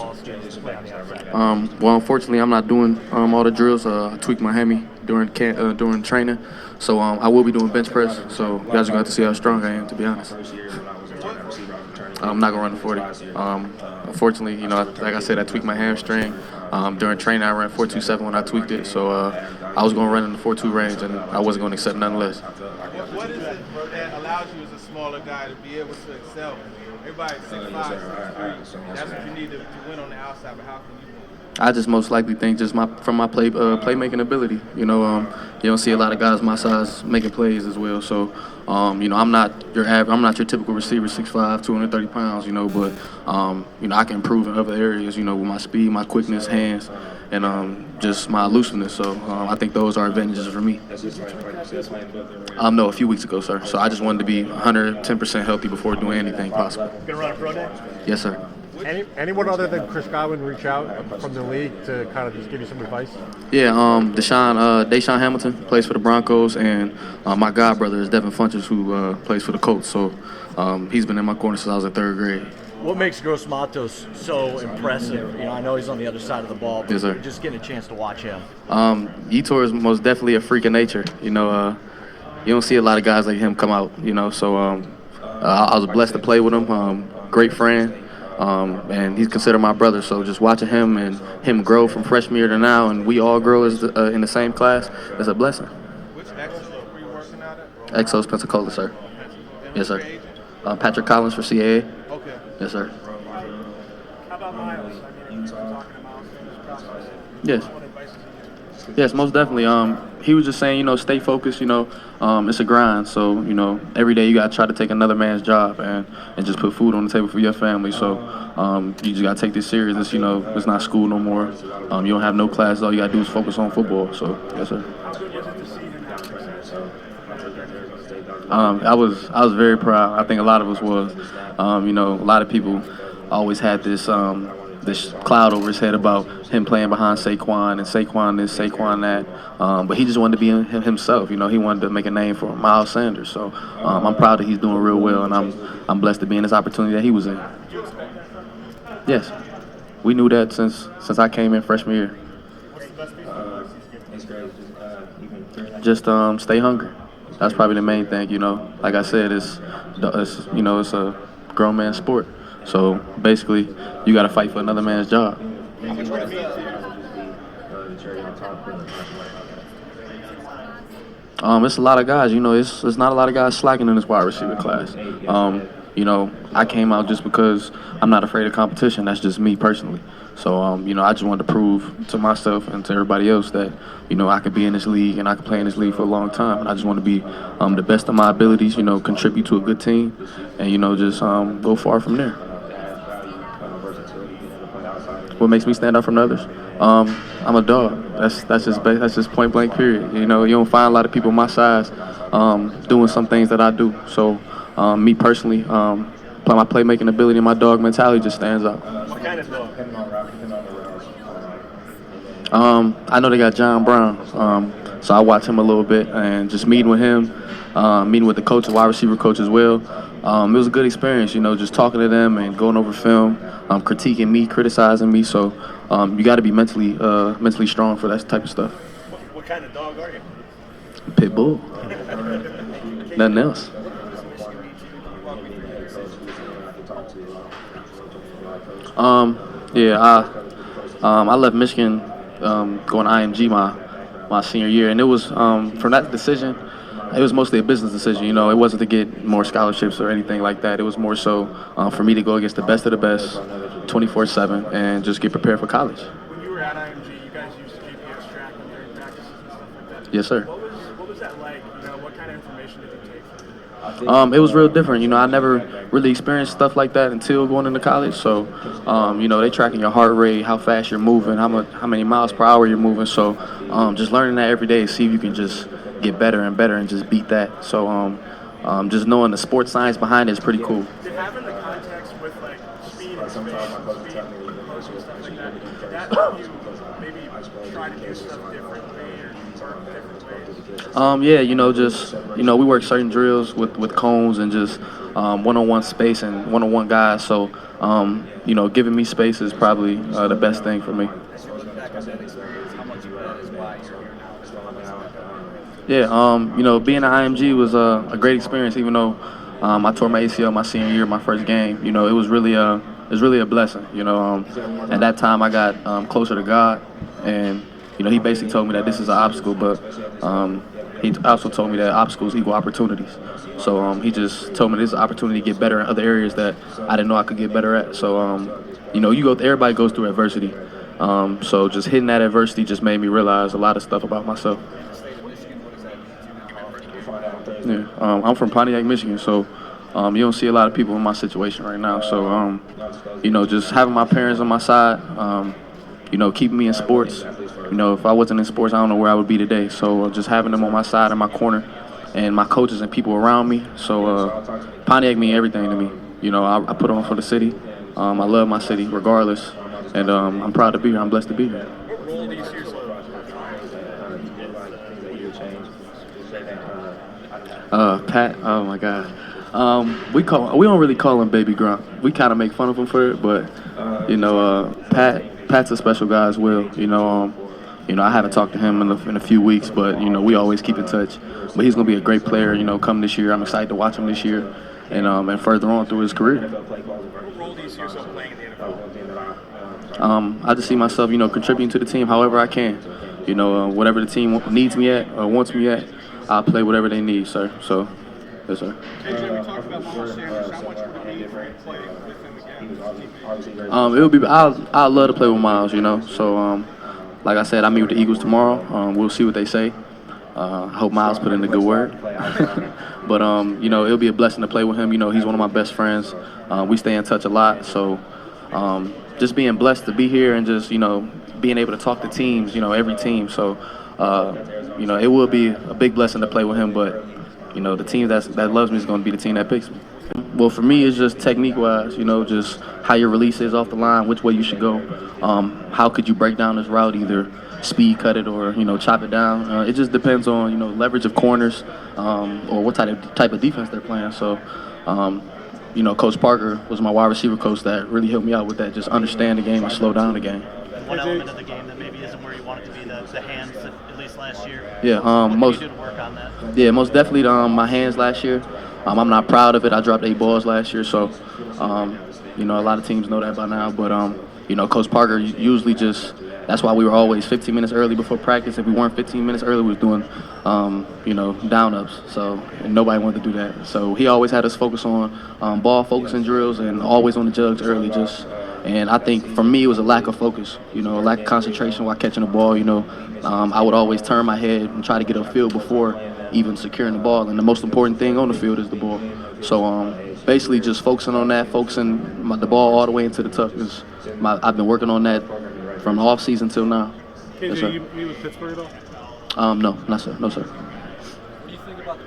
ball skills to play on the outside? Well, unfortunately, I'm not doing all the drills. I tweaked my hammy during training, so I will be doing bench press. So you guys are going to have to see how strong I am, to be honest. I'm not gonna run the 40. Unfortunately, like I said, I tweaked my hamstring. During training, I ran 4.27 when I tweaked it, so I was gonna run in the 4.2 range, and I wasn't gonna accept nothing less. What is it that allows you as a smaller guy to be able to excel? Everybody's 6'5", 6'3". That's what you need to win on the outside, but how can you win? I just most likely think just from my playmaking ability. You don't see a lot of guys my size making plays as well. So, I'm not your typical receiver, 6'5", 230 pounds. But I can improve in other areas. With my speed, my quickness, hands, and just my elusiveness. So I think those are advantages for me. No, a few weeks ago, sir. So I just wanted to be 110% healthy before doing anything possible. Gonna run a pro day? Yes, sir. Anyone other than Chris Godwin reach out from the league to kind of just give you some advice? Yeah, Deshaun Hamilton plays for the Broncos, and my god brother is Devin Funches, who plays for the Colts. So he's been in my corner since I was in third grade. What makes Gross Matos so impressive? I know he's on the other side of the ball, but yes, sir. Just getting a chance to watch him. Yetur is most definitely a freak of nature. You don't see a lot of guys like him come out. So I was blessed to play with him. Great friend. And he's considered my brother, so just watching him and him grow from freshman year to now, and we all grow in the same class, is a blessing. Which Exos were you working out at? Exos, Pensacola, sir. Yes, sir. Patrick Collins for CAA. Okay. Yes, sir. How about Miles? I mean, talking about this process. Yes. What advice is he giving? Yes, most definitely. He was just saying, stay focused. It's a grind. So, every day you gotta try to take another man's job and just put food on the table for your family. So, you just gotta take this serious. It's not school no more. You don't have no classes. All you gotta do is focus on football. So, yes, sir. How good was it to see him have success? I was very proud. I think a lot of us was. A lot of people always had this cloud over his head about him playing behind Saquon and Saquon this, Saquon that. But he just wanted to be himself. He wanted to make a name for Miles Sanders. So I'm proud that he's doing real well, and I'm blessed to be in this opportunity that he was in. Yes, we knew that since I came in freshman year. What's the best piece of advice he's given? Just stay hungry. That's probably the main thing. Like I said, it's a grown man sport. So basically, you got to fight for another man's job. It's a lot of guys. It's not a lot of guys slacking in this wide receiver class. I came out just because I'm not afraid of competition. That's just me personally. So, I just wanted to prove to myself and to everybody else that, I could be in this league and I could play in this league for a long time. And I just want to be the best of my abilities, contribute to a good team, and, just go far from there. What makes me stand out from others? I'm a dog. That's just point blank period. You don't find a lot of people my size doing some things that I do. So me personally, my playmaking ability and my dog mentality just stands out. What kind of dog? I know they got John Brown, so I watch him a little bit and just meeting with him, meeting with the coach, the wide receiver coach as well. It was a good experience, just talking to them and going over film, critiquing me, criticizing me. So you got to be mentally strong for that type of stuff. What kind of dog are you? Pit bull. Nothing else. I left Michigan going to IMG my senior year, and it was from that decision. It was mostly a business decision. It wasn't to get more scholarships or anything like that. It was more so for me to go against the best of the best, 24/7, and just get prepared for college. When you were at IMG, you guys used GPS tracking during practices and stuff like that. Yes, sir. What was that like? What kind of information did you take from it? It was real different. I never really experienced stuff like that until going into college. So, they tracking your heart rate, how fast you're moving, how many miles per hour you're moving. So, just learning that every day, see if you can just get better and better and just beat that. So, just knowing the sports science behind it is pretty cool. Did having the context with speed and space, and stuff like that. Did that help you maybe try to do stuff differently or work different ways? Yeah, just we work certain drills with cones and just one-on-one space and one-on-one guys. So giving me space is probably the best thing for me. Yeah, being an IMG was a great experience. Even though I tore my ACL my senior year, my first game, it was really a blessing. At that time I got closer to God, and he basically told me that this is an obstacle, but he also told me that obstacles equal opportunities. So he just told me this is an opportunity to get better in other areas that I didn't know I could get better at. So everybody goes through adversity. So just hitting that adversity just made me realize a lot of stuff about myself. Yeah, I'm from Pontiac, Michigan, so you don't see a lot of people in my situation right now. So just having my parents on my side, keeping me in sports. If I wasn't in sports, I don't know where I would be today. So just having them on my side and my corner, and my coaches and people around me. So Pontiac means everything to me. I put on for the city. I love my city regardless, and I'm proud to be here. I'm blessed to be here. What role do you see yourself? Pat, oh my God. We don't really call him Baby Grump. We kind of make fun of him for it, but Pat's a special guy as well. I haven't talked to him in a few weeks, but we always keep in touch. But he's gonna be a great player. Come this year. I'm excited to watch him this year, and further on through his career. What role do you see yourself playing in the NFL? I just see myself, contributing to the team however I can. Whatever the team needs me at or wants me at, I'll play whatever they need, sir. So, yes, sir. KJ, we talked about Miles Sanders. How much would it be for you to play with him again? It would be. I'd love to play with Miles. So, like I said, I meet with the Eagles tomorrow. We'll see what they say. I hope Miles put in a good word. But it'll be a blessing to play with him. He's one of my best friends. We stay in touch a lot. So, just being blessed to be here and just being able to talk to teams. Every team. So. It will be a big blessing to play with him, but the team that loves me is going to be the team that picks me. Well, for me, it's just technique-wise, just how your release is off the line, which way you should go. How could you break down this route, either speed cut it or chop it down. It just depends on leverage of corners or what type of defense they're playing. So. Coach Parker was my wide receiver coach that really helped me out with that, just understand the game and slow down the game. One element of the game that maybe isn't where you want it to be, the hands, at least last year. Yeah, what did you do to work on that? Yeah, most definitely my hands last year. I'm not proud of it. I dropped 8 balls last year, so a lot of teams know that by now. But Coach Parker usually that's why we were always 15 minutes early before practice. If we weren't 15 minutes early, we was doing down ups. So and nobody wanted to do that. So he always had us focus on ball focusing drills and always on the jugs early. And I think for me it was a lack of focus, a lack of concentration while catching the ball. I would always turn my head and try to get upfield before even securing the ball. And the most important thing on the field is the ball. So basically just focusing on that, focusing the ball all the way into the tuck. I've been working on that from the off season till now. KJ, Yes, sir. you with Pittsburgh at all? No, not sir. No, sir. What do you think about the